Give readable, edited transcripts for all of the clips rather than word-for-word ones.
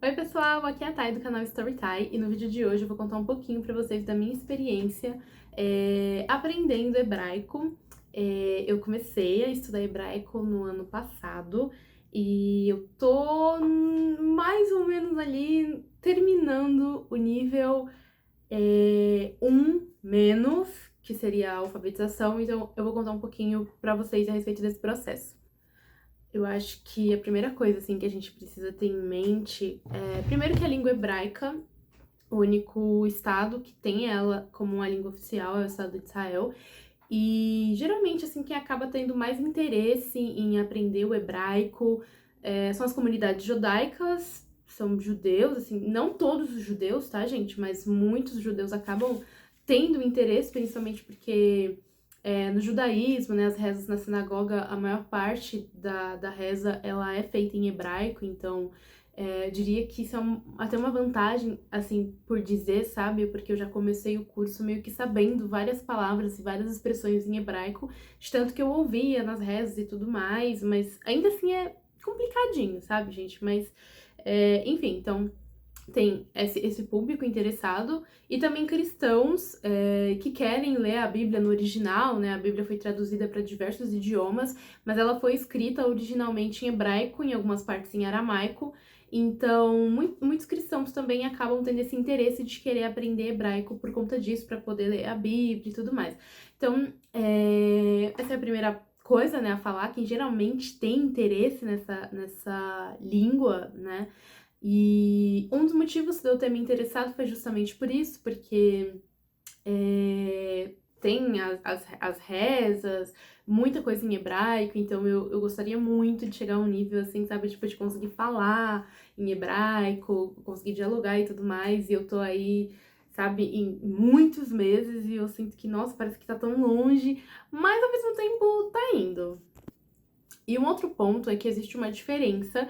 Oi pessoal, aqui é a Thay do canal Storytime e no vídeo de hoje eu vou contar um pouquinho pra vocês da minha experiência aprendendo hebraico. Eu comecei a estudar hebraico no ano passado e eu tô mais ou menos ali terminando o nível 1 menos, que seria a alfabetização, então eu vou contar um pouquinho pra vocês a respeito desse processo. Eu acho que a primeira coisa, assim, que a gente precisa ter em mente é, primeiro, que a língua hebraica, o único estado que tem ela como uma língua oficial é o estado de Israel. E geralmente, assim, quem acaba tendo mais interesse em aprender o hebraico são as comunidades judaicas, são judeus, assim, não todos os judeus, tá, gente? Mas muitos judeus acabam tendo interesse, principalmente porque no judaísmo, né, as rezas na sinagoga, a maior parte da reza, ela é feita em hebraico, então eu diria que isso é até uma vantagem, assim, por dizer, sabe? Porque eu já comecei o curso meio que sabendo várias palavras e várias expressões em hebraico, de tanto que eu ouvia nas rezas e tudo mais, mas ainda assim é complicadinho, sabe, gente? Mas, enfim, então tem esse público interessado e também cristãos que querem ler a Bíblia no original, né? A Bíblia foi traduzida para diversos idiomas, mas ela foi escrita originalmente em hebraico, em algumas partes em aramaico. Então, muitos cristãos também acabam tendo esse interesse de querer aprender hebraico por conta disso, para poder ler a Bíblia e tudo mais. Então, essa é a primeira coisa, né, a falar, quem geralmente tem interesse nessa língua, né? E um dos motivos de eu ter me interessado foi justamente por isso, porque tem as rezas, muita coisa em hebraico, então eu gostaria muito de chegar a um nível assim, sabe, tipo, de conseguir falar em hebraico, conseguir dialogar e tudo mais, e eu tô aí, sabe, em muitos meses e eu sinto que, nossa, parece que tá tão longe, mas ao mesmo tempo tá indo. E um outro ponto é que existe uma diferença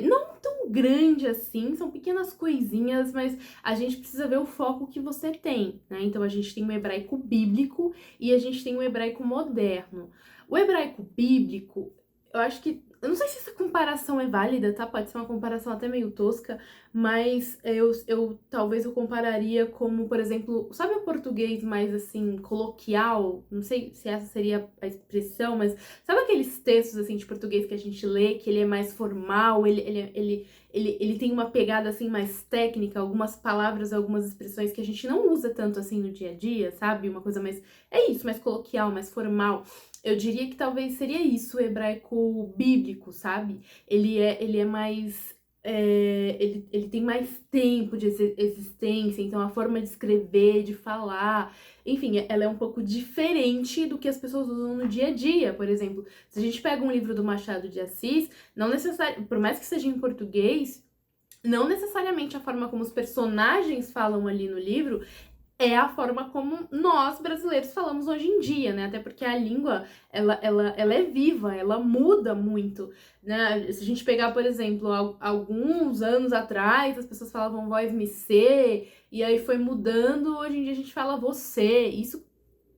não tão grande assim, são pequenas coisinhas, mas a gente precisa ver o foco que você tem, né? Então a gente tem o hebraico bíblico e a gente tem o hebraico moderno. O hebraico bíblico, eu acho que, eu não sei se essa comparação é válida, tá? Pode ser uma comparação até meio tosca, mas eu talvez eu compararia como, por exemplo, sabe o português mais assim, coloquial? Não sei se essa seria a expressão, mas sabe aqueles textos, assim, de português que a gente lê, que ele é mais formal, ele tem uma pegada, assim, mais técnica, algumas palavras, algumas expressões que a gente não usa tanto, assim, no dia a dia, sabe? Uma coisa mais, é isso, mais coloquial, mais formal. Eu diria que talvez seria isso, o hebraico bíblico, sabe? Ele é mais... ele tem mais tempo de existência, então a forma de escrever, de falar, enfim, ela é um pouco diferente do que as pessoas usam no dia a dia. Por exemplo, se a gente pega um livro do Machado de Assis, não necessariamente, por mais que seja em português, não necessariamente a forma como os personagens falam ali no livro é a forma como nós brasileiros falamos hoje em dia, né? Até porque a língua, ela é viva, ela muda muito, né? Se a gente pegar, por exemplo, alguns anos atrás, as pessoas falavam voz-me ser, e aí foi mudando, hoje em dia a gente fala você. Isso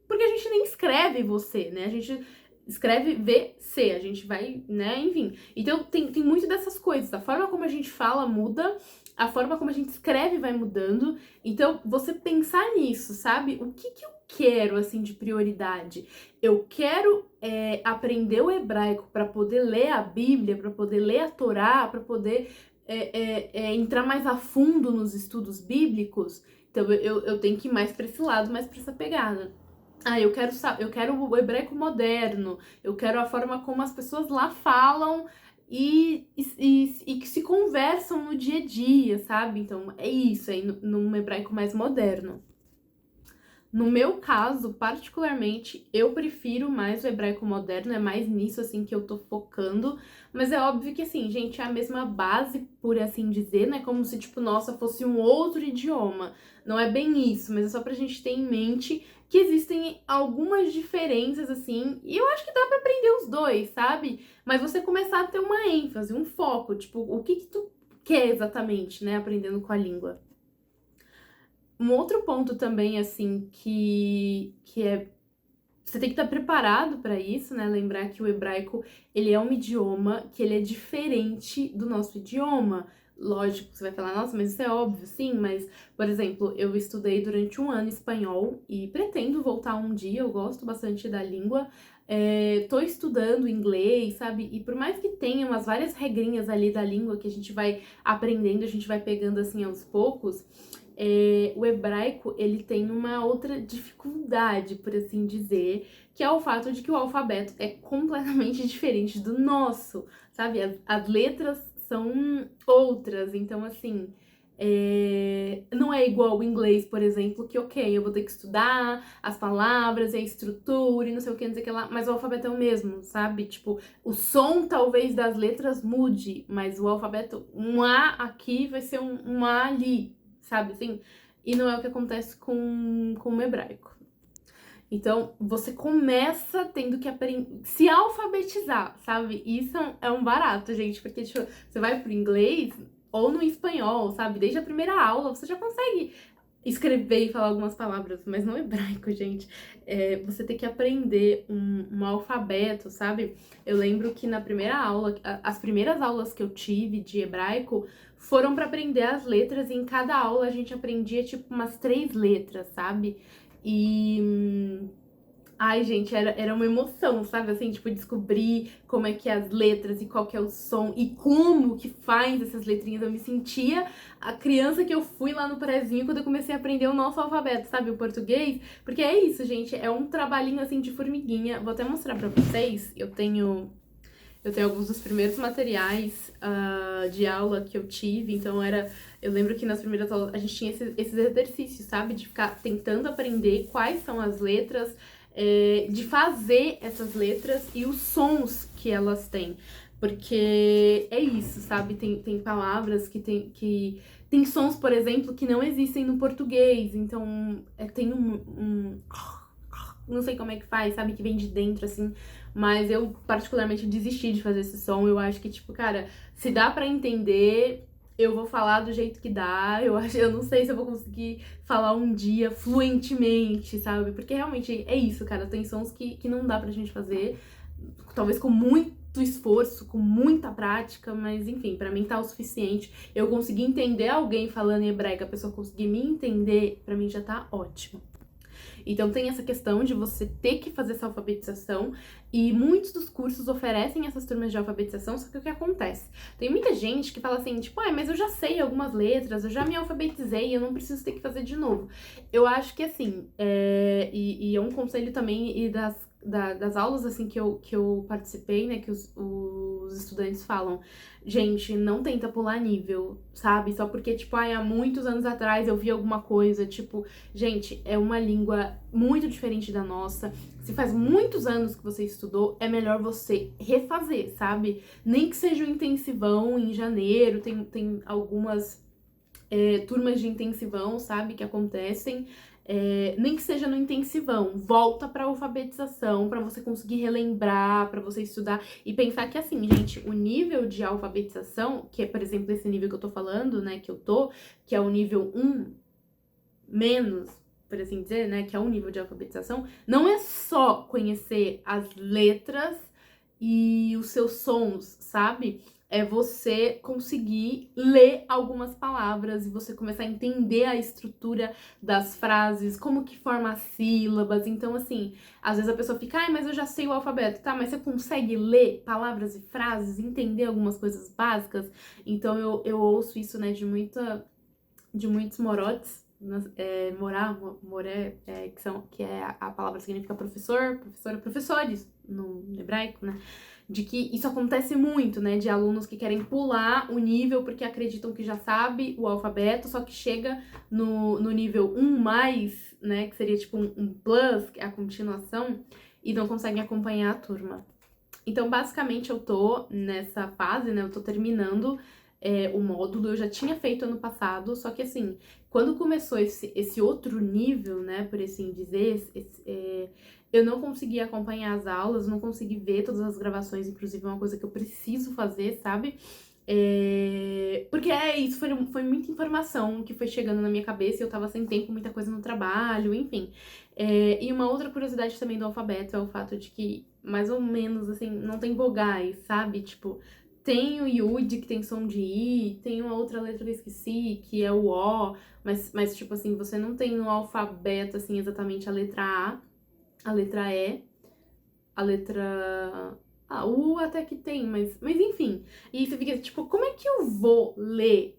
porque a gente nem escreve você, né? A gente escreve VC, a gente vai, né? Enfim. Então tem muito dessas coisas. A forma como a gente fala muda, a forma como a gente escreve vai mudando. Então, você pensar nisso, sabe? O que eu quero, assim, de prioridade? Eu quero aprender o hebraico para poder ler a Bíblia, para poder ler a Torá, para poder entrar mais a fundo nos estudos bíblicos. Então, eu tenho que ir mais para esse lado, mais para essa pegada. Ah, eu quero o hebraico moderno, eu quero a forma como as pessoas lá falam e que se conversam no dia a dia, sabe? Então é isso aí, num hebraico mais moderno. No meu caso, particularmente, eu prefiro mais o hebraico moderno, é mais nisso, assim, que eu tô focando. Mas é óbvio que, assim, gente, é a mesma base, por assim dizer, né? Como se, tipo, nossa, fosse um outro idioma. Não é bem isso, mas é só pra gente ter em mente que existem algumas diferenças, assim, e eu acho que dá pra aprender os dois, sabe? Mas você começar a ter uma ênfase, um foco, tipo, o que tu quer exatamente, né, aprendendo com a língua. Um outro ponto também, assim, que é... Você tem que estar preparado para isso, né? Lembrar que o hebraico, ele é um idioma que ele é diferente do nosso idioma. Lógico, você vai falar, nossa, mas isso é óbvio, sim, mas, por exemplo, eu estudei durante um ano espanhol e pretendo voltar um dia, eu gosto bastante da língua. Tô estudando inglês, sabe? E por mais que tenha umas várias regrinhas ali da língua que a gente vai aprendendo, a gente vai pegando assim aos poucos, o hebraico, ele tem uma outra dificuldade, por assim dizer, que é o fato de que o alfabeto é completamente diferente do nosso, sabe? As letras são outras, então assim, não é igual o inglês, por exemplo, que ok, eu vou ter que estudar as palavras e a estrutura e não sei o que, não sei o que lá, mas o alfabeto é o mesmo, sabe? Tipo, o som talvez das letras mude, mas o alfabeto, um A aqui vai ser um A ali, sabe assim? E não é o que acontece com o hebraico. Então, você começa tendo que aprender, se alfabetizar, sabe? Isso é um barato, gente, porque tipo, você vai pro inglês ou no espanhol, sabe? Desde a primeira aula, você já consegue escrever e falar algumas palavras, mas no hebraico, gente, você tem que aprender um alfabeto, sabe? Eu lembro que na primeira aula, as primeiras aulas que eu tive de hebraico foram para aprender as letras, e em cada aula a gente aprendia, tipo, umas 3 letras, sabe? E ai, gente, era uma emoção, sabe? Assim, tipo, descobrir como é que é as letras e qual que é o som e como que faz essas letrinhas. Eu me sentia a criança que eu fui lá no prezinho quando eu comecei a aprender o nosso alfabeto, sabe? O português. Porque é isso, gente, é um trabalhinho, assim, de formiguinha. Vou até mostrar pra vocês. Eu tenho alguns dos primeiros materiais de aula que eu tive, então eu lembro que nas primeiras aulas a gente tinha esses exercícios, sabe? De ficar tentando aprender quais são as letras, de fazer essas letras e os sons que elas têm. Porque é isso, sabe? Tem palavras tem sons, por exemplo, que não existem no português. Então, tem não sei como é que faz, sabe? Que vem de dentro, assim. Mas eu, particularmente, desisti de fazer esse som. Eu acho que, tipo, cara, se dá pra entender, eu vou falar do jeito que dá. Eu não sei se eu vou conseguir falar um dia fluentemente, sabe? Porque realmente é isso, cara. Tem sons que não dá pra gente fazer. Talvez com muito esforço, com muita prática, mas enfim, pra mim tá o suficiente. Eu conseguir entender alguém falando em hebraico, a pessoa conseguir me entender, pra mim já tá ótimo. Então tem essa questão de você ter que fazer essa alfabetização, e muitos dos cursos oferecem essas turmas de alfabetização, só que o que acontece? Tem muita gente que fala assim, tipo, mas eu já sei algumas letras, eu já me alfabetizei, eu não preciso ter que fazer de novo. Eu acho que assim, e é um conselho também e das aulas assim que eu participei, né, que os estudantes falam, gente, não tenta pular nível, sabe? Só porque, tipo, há muitos anos atrás eu vi alguma coisa, tipo, gente, é uma língua muito diferente da nossa. Se faz muitos anos que você estudou, é melhor você refazer, sabe? Nem que seja um intensivão em janeiro, tem algumas turmas de intensivão, sabe, que acontecem. Nem que seja no intensivão, volta pra alfabetização, pra você conseguir relembrar, pra você estudar e pensar que assim, gente, o nível de alfabetização, que é, por exemplo, esse nível que eu tô falando, né, que é o nível 1 menos, por assim dizer, né, que é um nível de alfabetização, não é só conhecer as letras e os seus sons, sabe? É você conseguir ler algumas palavras e você começar a entender a estrutura das frases, como que forma as sílabas. Então, assim, às vezes a pessoa fica, mas eu já sei o alfabeto, tá? Mas você consegue ler palavras e frases, entender algumas coisas básicas? Então, eu ouço isso, né, de muitos morotes, moré, que é a palavra que significa professor, professora, professores no hebraico, né? De que isso acontece muito, né? De alunos que querem pular o nível porque acreditam que já sabe o alfabeto, só que chega no nível 1 mais, né? Que seria tipo um plus, que é a continuação, e não conseguem acompanhar a turma. Então, basicamente, eu tô nessa fase, né? Eu tô terminando o módulo, eu já tinha feito ano passado, só que assim, quando começou esse outro nível, né, por assim dizer, eu não consegui acompanhar as aulas, não consegui ver todas as gravações, inclusive é uma coisa que eu preciso fazer, sabe? Porque isso foi muita informação que foi chegando na minha cabeça e eu tava sem tempo, muita coisa no trabalho, enfim. E uma outra curiosidade também do alfabeto é o fato de que, mais ou menos, assim, não tem vogais, sabe? Tipo, Tem o Yud, que tem som de I, tem uma outra letra que eu esqueci, que é o O, mas tipo assim, você não tem no alfabeto, assim, exatamente a letra A, a letra E, a letra... Ah, o U até que tem, mas enfim. E você fica, tipo, como é que eu vou ler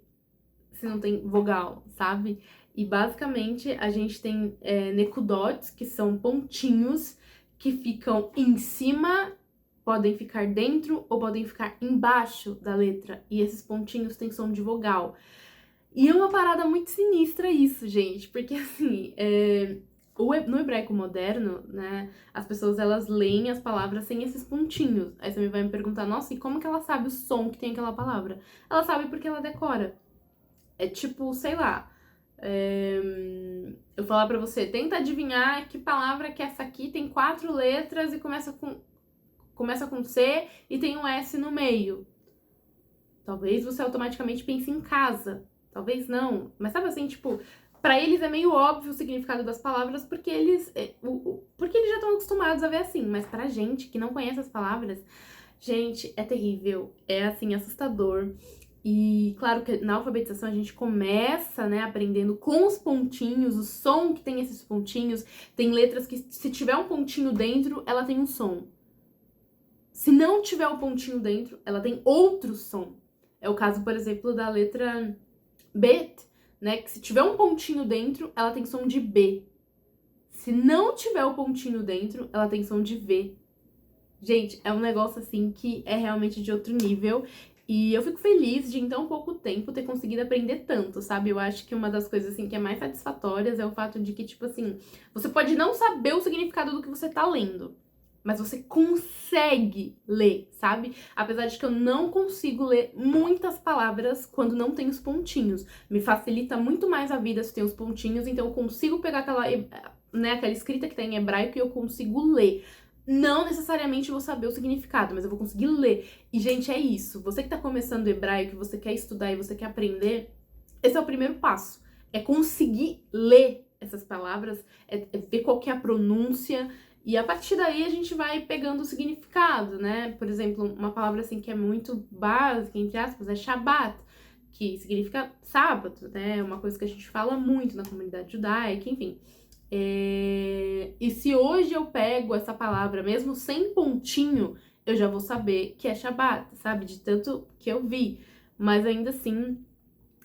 se não tem vogal, sabe? E basicamente a gente tem necudotes, que são pontinhos que ficam em cima, podem ficar dentro ou podem ficar embaixo da letra. E esses pontinhos têm som de vogal. E é uma parada muito sinistra isso, gente, porque assim, no hebraico moderno, né, as pessoas elas leem as palavras sem esses pontinhos. Aí você vai me perguntar, nossa, e como que ela sabe o som que tem aquela palavra? Ela sabe porque ela decora. É tipo, sei lá, eu falar pra você, tenta adivinhar que palavra que essa aqui tem 4 letras e começa com C e tem um S no meio. Talvez você automaticamente pense em casa, talvez não. Mas sabe assim, tipo, pra eles é meio óbvio o significado das palavras porque porque eles já estão acostumados a ver assim. Mas pra gente que não conhece as palavras, gente, é terrível, é assim, assustador. E claro que na alfabetização a gente começa, né, aprendendo com os pontinhos, o som que tem esses pontinhos. Tem letras que se tiver um pontinho dentro, ela tem um som. Se não tiver o pontinho dentro, ela tem outro som. É o caso, por exemplo, da letra Bet, né, que se tiver um pontinho dentro, ela tem som de B. Se não tiver o pontinho dentro, ela tem som de V. Gente, é um negócio assim que é realmente de outro nível. E eu fico feliz de em tão pouco tempo ter conseguido aprender tanto, sabe? Eu acho que uma das coisas assim que é mais satisfatórias é o fato de que, tipo assim, você pode não saber o significado do que você tá lendo, mas você consegue ler, sabe? Apesar de que eu não consigo ler muitas palavras quando não tem os pontinhos. Me facilita muito mais a vida se tem os pontinhos, então eu consigo pegar aquela escrita que tá em hebraico e eu consigo ler. Não necessariamente vou saber o significado, mas eu vou conseguir ler. E, gente, é isso. Você que tá começando hebraico, que você quer estudar e você quer aprender, esse é o primeiro passo. É conseguir ler essas palavras, é ver qual que é a pronúncia, e a partir daí a gente vai pegando o significado, né? Por exemplo, uma palavra assim que é muito básica, entre aspas, é Shabbat, que significa sábado, né? É uma coisa que a gente fala muito na comunidade judaica, enfim. E se hoje eu pego essa palavra, mesmo sem pontinho, eu já vou saber que é Shabbat, sabe? De tanto que eu vi. Mas ainda assim,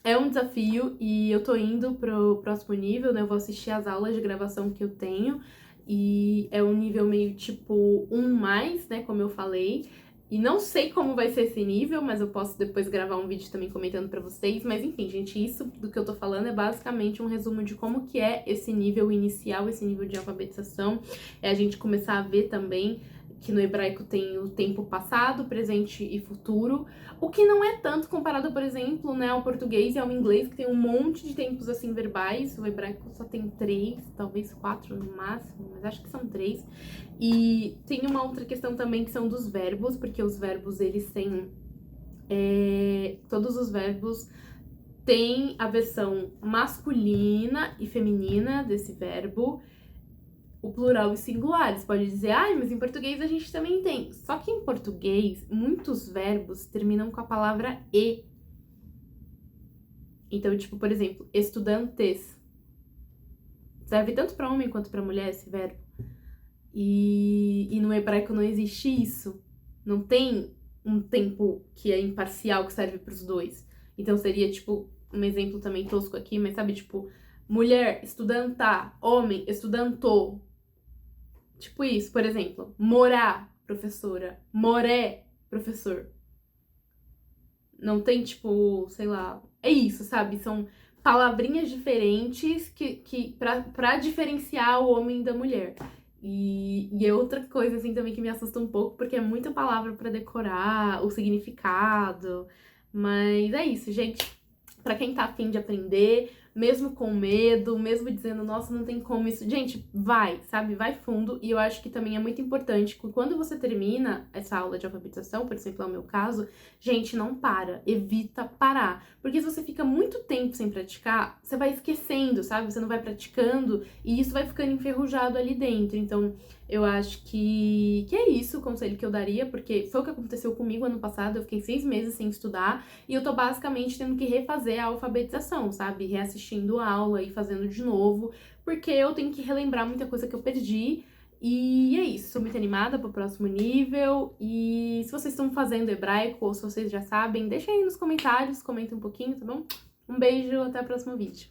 é um desafio e eu tô indo pro próximo nível, né? Eu vou assistir as aulas de gravação que eu tenho. E é um nível meio tipo 1+, né? Como eu falei. E não sei como vai ser esse nível, mas eu posso depois gravar um vídeo também comentando pra vocês. Mas enfim, gente, isso do que eu tô falando é basicamente um resumo de como que é esse nível inicial, esse nível de alfabetização. É a gente começar a ver também que no hebraico tem o tempo passado, presente e futuro, o que não é tanto comparado, por exemplo, né, ao português e ao inglês, que tem um monte de tempos assim verbais. O hebraico só tem 3, talvez 4 no máximo, mas acho que são 3. E tem uma outra questão também que são dos verbos, porque os verbos, eles têm... todos os verbos têm a versão masculina e feminina desse verbo, o plural e singular. Você pode dizer, mas em português a gente também tem. Só que em português, muitos verbos terminam com a palavra e. Então, tipo, por exemplo, estudantes. Serve tanto para homem quanto para mulher esse verbo. E no hebraico não existe isso. Não tem um tempo que é imparcial que serve para os dois. Então seria, tipo, um exemplo também tosco aqui, mas sabe, tipo, mulher, estudanta, homem, estudantou. Tipo isso, por exemplo, morar, professora, moré, professor. Não tem, tipo, sei lá, é isso, sabe? São palavrinhas diferentes pra diferenciar o homem da mulher. E é outra coisa, assim, também que me assusta um pouco, porque é muita palavra pra decorar, o significado. Mas é isso, gente. Pra quem tá afim de aprender, mesmo com medo, mesmo dizendo, nossa, não tem como isso. Gente, vai, sabe? Vai fundo. E eu acho que também é muito importante que quando você termina essa aula de alfabetização, por exemplo, é o meu caso, gente, não para. Evita parar. Porque se você fica muito tempo sem praticar, você vai esquecendo, sabe? Você não vai praticando e isso vai ficando enferrujado ali dentro. Então, Eu acho que é isso o conselho que eu daria, porque foi o que aconteceu comigo ano passado, eu fiquei 6 meses sem estudar, e eu tô basicamente tendo que refazer a alfabetização, sabe? Reassistindo a aula e fazendo de novo, porque eu tenho que relembrar muita coisa que eu perdi, e é isso, sou muito animada pro próximo nível, e se vocês estão fazendo hebraico, ou se vocês já sabem, deixa aí nos comentários, comentem um pouquinho, tá bom? Um beijo, até o próximo vídeo.